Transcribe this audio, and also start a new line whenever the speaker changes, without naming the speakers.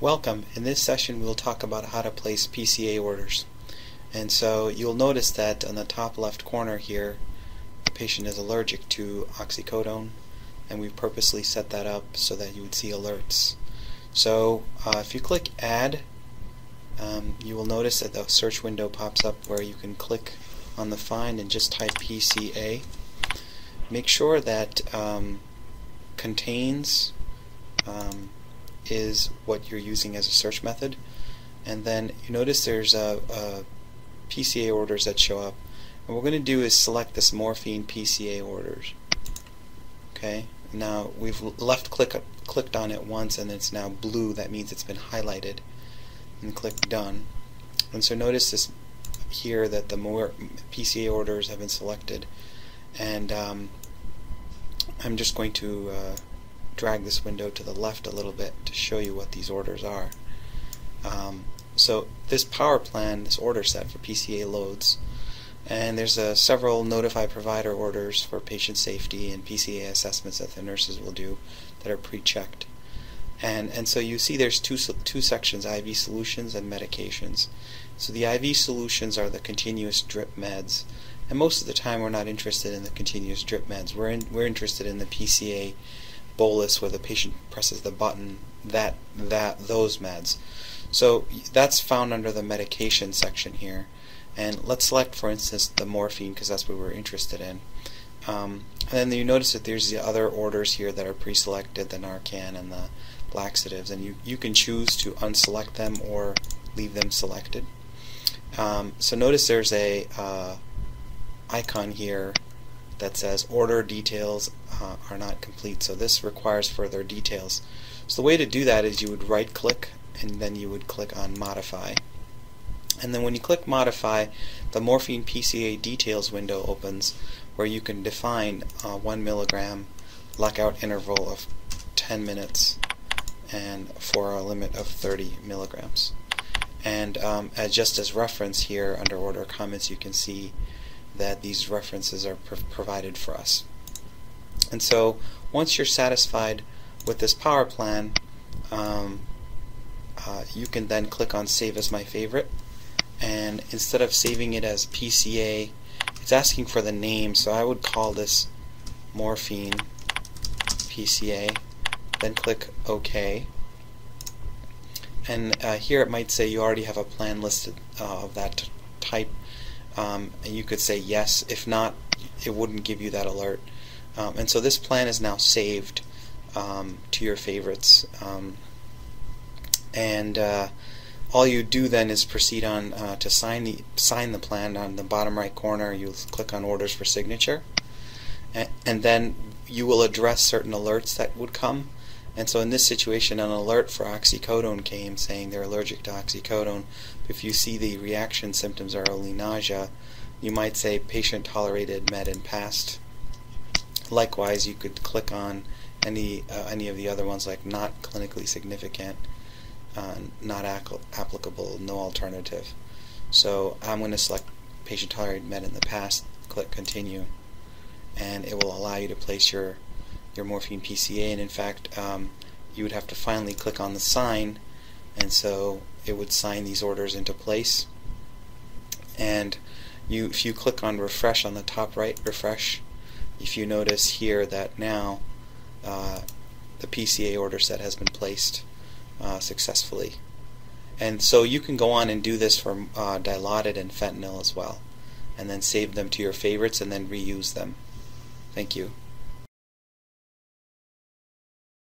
Welcome. In this session we'll talk about how to place PCA orders. And so you'll notice that on the top left corner here the patient is allergic to oxycodone, and we've purposely set that up so that you would see alerts. So if you click Add, you will notice that the search window pops up where you can click on the Find and just type PCA. Make sure that contains is what you're using as a search method, and then you notice there's a PCA orders that show up, and what we're going to do is select this Morphine PCA orders. Okay, now we've clicked on it once and it's now blue. That means it's been highlighted, and click Done. And so notice this here that the more PCA orders have been selected, and I'm just going to drag this window to the left a little bit to show you what these orders are. So this power plan, this order set for PCA loads, and there's several notify provider orders for patient safety and PCA assessments that the nurses will do that are pre-checked. And so you see there's two sections, IV solutions and medications. So the IV solutions are the continuous drip meds, and most of the time we're not interested in the continuous drip meds. We're interested in the PCA bolus where the patient presses the button, those meds. So that's found under the medication section here. And let's select, for instance, the morphine because that's what we're interested in. And then you notice that there's the other orders here that are pre-selected, the Narcan and the laxatives, and you can choose to unselect them or leave them selected. So notice there's a icon here that says order details are not complete, so this requires further details. So the way to do that is you would right click and then you would click on Modify, and then when you click Modify, the Morphine PCA details window opens where you can define 1 milligram lockout interval of 10 minutes and for a limit of 30 milligrams. And just as reference here under order comments, you can see that these references are provided for us. And so once you're satisfied with this power plan, you can then click on Save as My Favorite, and instead of saving it as PCA, it's asking for the name, so I would call this Morphine PCA, then click OK. And here it might say you already have a plan listed of that type, and you could say yes. If not, it wouldn't give you that alert. And so this plan is now saved to your favorites, and all you do then is proceed on to sign the plan. On the bottom right corner you click on Orders for Signature, and then you will address certain alerts that would come. And so in this situation, an alert for oxycodone came saying they're allergic to oxycodone. If you see the reaction symptoms are only nausea, you might say patient tolerated med in past. Likewise, you could click on any of the other ones, like not clinically significant, not applicable, no alternative. So I'm going to select patient tolerated med in the past, click Continue, and it will allow you to place your Morphine PCA. And in fact, you would have to finally click on the sign, and so it would sign these orders into place. And if you click on Refresh on the top right, refresh, if you notice here that now the PCA order set has been placed successfully. And so you can go on and do this for Dilaudid and fentanyl as well, and then save them to your favorites and then reuse them. Thank you.